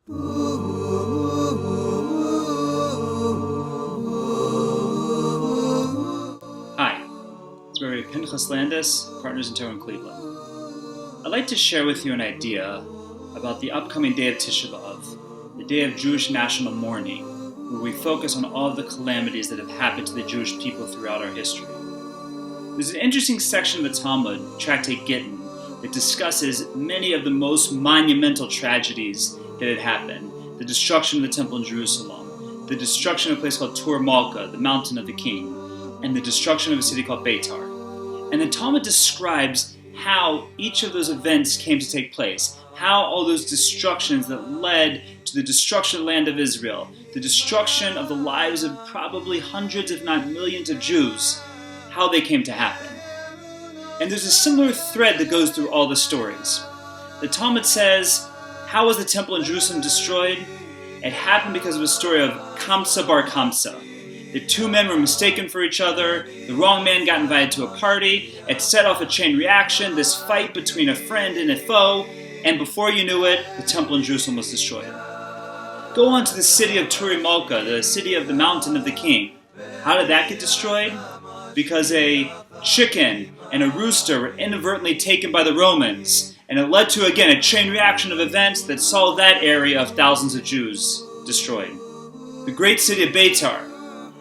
Hi, it's Rabbi Pinchas Landis, Partners in Torah in Cleveland. I'd like to share with you an idea about the upcoming day of Tisha B'av, the day of Jewish national mourning, where we focus on all of the calamities that have happened to the Jewish people throughout our history. There's an interesting section of the Talmud, Tractate Gittin, that discusses many of the most monumental tragedies that had happened. The destruction of the temple in Jerusalem, the destruction of a place called Tur Malka, the mountain of the king, and the destruction of a city called Beitar. And the Talmud describes how each of those events came to take place, how all those destructions that led to the destruction of the land of Israel, the destruction of the lives of probably hundreds if not millions of Jews, how they came to happen. And there's a similar thread that goes through all the stories. The Talmud says, how was the temple in Jerusalem destroyed? It happened because of a story of Kamsa bar Kamsa. The two men were mistaken for each other, the wrong man got invited to a party, it set off a chain reaction, this fight between a friend and a foe, and before you knew it, the temple in Jerusalem was destroyed. Go on to the city of Tur Malka, the city of the mountain of the king. How did that get destroyed? Because a chicken and a rooster were inadvertently taken by the Romans, and it led to, again, a chain reaction of events that saw that area of thousands of Jews destroyed. The great city of Beitar,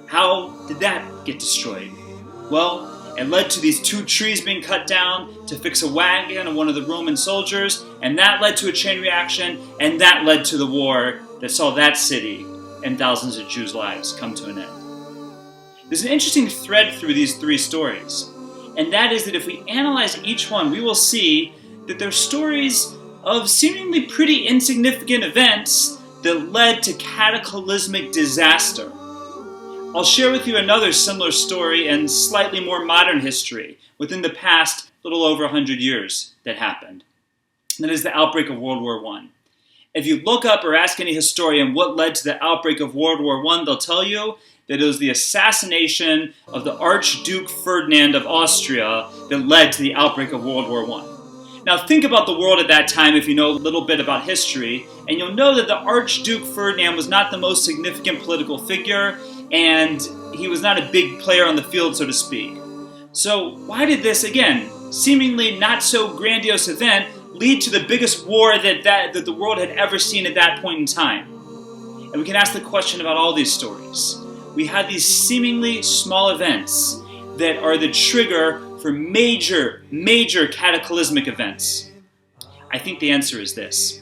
how did that get destroyed? Well, it led to these two trees being cut down to fix a wagon of one of the Roman soldiers, and that led to a chain reaction, and that led to the war that saw that city and thousands of Jews' lives come to an end. There's an interesting thread through these three stories, and that is that if we analyze each one, we will see that they're stories of seemingly pretty insignificant events that led to cataclysmic disaster. I'll share with you another similar story and slightly more modern history within the past little over 100 years that happened. And that is the outbreak of World War I. If you look up or ask any historian what led to the outbreak of World War I, they'll tell you that it was the assassination of the Archduke Ferdinand of Austria that led to the outbreak of World War I. Now think about the world at that time if you know a little bit about history, and you'll know that the Archduke Ferdinand was not the most significant political figure, and he was not a big player on the field, so to speak. So why did this, again, seemingly not so grandiose event lead to the biggest war that the world had ever seen at that point in time? And we can ask the question about all these stories. We have these seemingly small events that are the trigger for major cataclysmic events. I think the answer is this: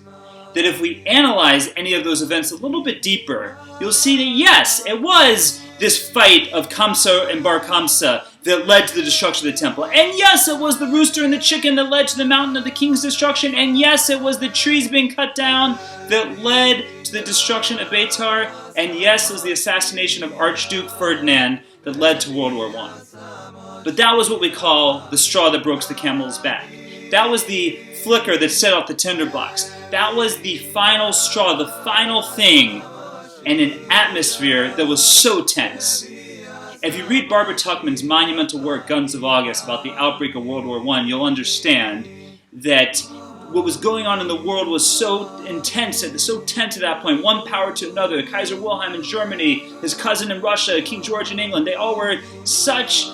that if we analyze any of those events a little bit deeper, you'll see that yes, it was this fight of Kamsa and Bar Kamsa that led to the destruction of the temple. And yes, it was the rooster and the chicken that led to the mountain of the king's destruction. And yes, it was the trees being cut down that led to the destruction of Beitar. And yes, it was the assassination of Archduke Ferdinand that led to World War I. But that was what we call the straw that broke the camel's back. That was the flicker that set off the tinderbox. That was the final straw, the final thing, in an atmosphere that was so tense. If you read Barbara Tuchman's monumental work, Guns of August, about the outbreak of World War I, you'll understand that what was going on in the world was so intense, so tense at that point. One power to another, Kaiser Wilhelm in Germany, his cousin in Russia, King George in England, they all were in such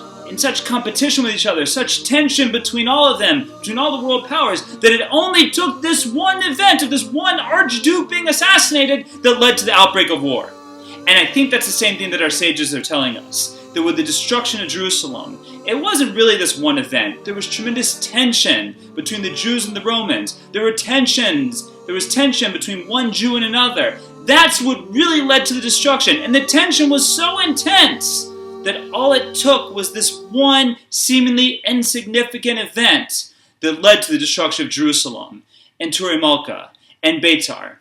competition with each other, such tension between all of them, between all the world powers, that it only took this one event of this one Archduke being assassinated that led to the outbreak of war. And I think that's the same thing that our sages are telling us, that with the destruction of Jerusalem, it wasn't really this one event. There was tremendous tension between the Jews and the Romans. There was tension between one Jew and another. That's what really led to the destruction. And the tension was so intense that all it took was this one seemingly insignificant event that led to the destruction of Jerusalem and Tur Malka and Beitar.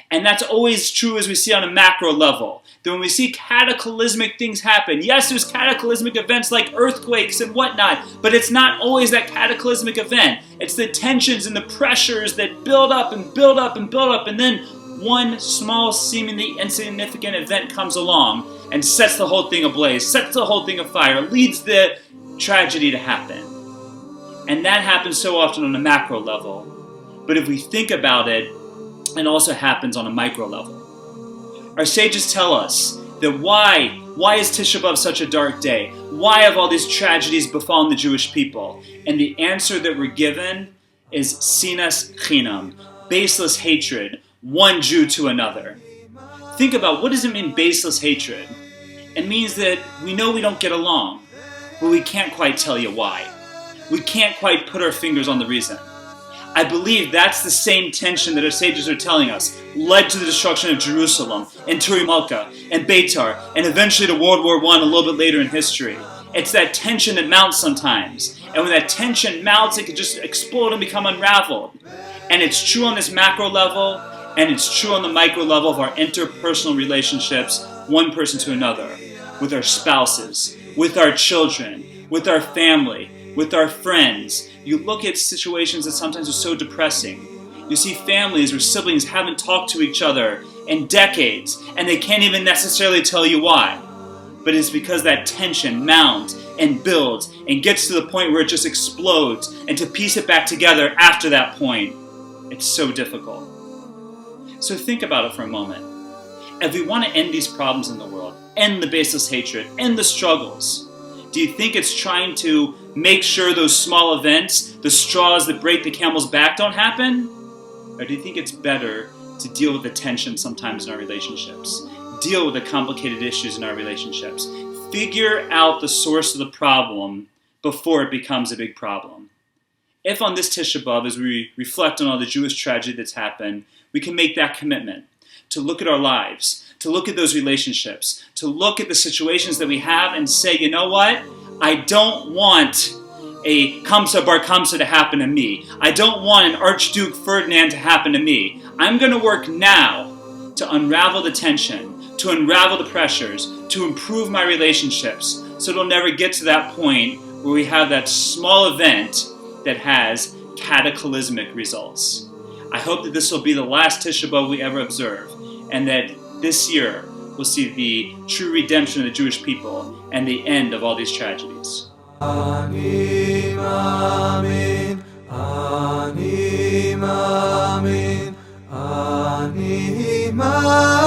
And that's always true as we see on a macro level. That when we see cataclysmic things happen, yes, there's cataclysmic events like earthquakes and whatnot, but it's not always that cataclysmic event. It's the tensions and the pressures that build up and build up and build up, and then one small, seemingly insignificant event comes along and sets the whole thing ablaze, sets the whole thing afire, leads the tragedy to happen. And that happens so often on a macro level. But if we think about it and also happens on a micro level. Our sages tell us that why is Tisha B'av such a dark day? Why have all these tragedies befallen the Jewish people? And the answer that we're given is sinas chinam, baseless hatred, one Jew to another. Think about, what does it mean, baseless hatred? It means that we know we don't get along, but we can't quite tell you why. We can't quite put our fingers on the reason. I believe that's the same tension that our sages are telling us led to the destruction of Jerusalem, and Turi Malka, and Beitar, and eventually to World War I a little bit later in history. It's that tension that mounts sometimes. And when that tension mounts, it can just explode and become unraveled. And it's true on this macro level, and it's true on the micro level of our interpersonal relationships, one person to another, with our spouses, with our children, with our family, with our friends. You look at situations that sometimes are so depressing. You see families where siblings haven't talked to each other in decades, and they can't even necessarily tell you why. But it's because that tension mounts and builds and gets to the point where it just explodes, and to piece it back together after that point, it's so difficult. So think about it for a moment. If we want to end these problems in the world, end the baseless hatred, end the struggles, do you think it's trying to make sure those small events, the straws that break the camel's back, don't happen? Or do you think it's better to deal with the tension sometimes in our relationships? Deal with the complicated issues in our relationships. Figure out the source of the problem before it becomes a big problem. If on this Tisha B'av, as we reflect on all the Jewish tragedy that's happened, we can make that commitment to look at our lives, to look at those relationships, to look at the situations that we have and say, you know what? I don't want a Kamsa Bar Kamsa to happen to me. I don't want an Archduke Ferdinand to happen to me. I'm going to work now to unravel the tension, to unravel the pressures, to improve my relationships, so it'll never get to that point where we have that small event that has cataclysmic results. I hope that this will be the last Tisha B'av we ever observe, and that this year we'll see the true redemption of the Jewish people and the end of all these tragedies. Ani Ma'amin, Ani Ma'amin, Ani Ma'amin.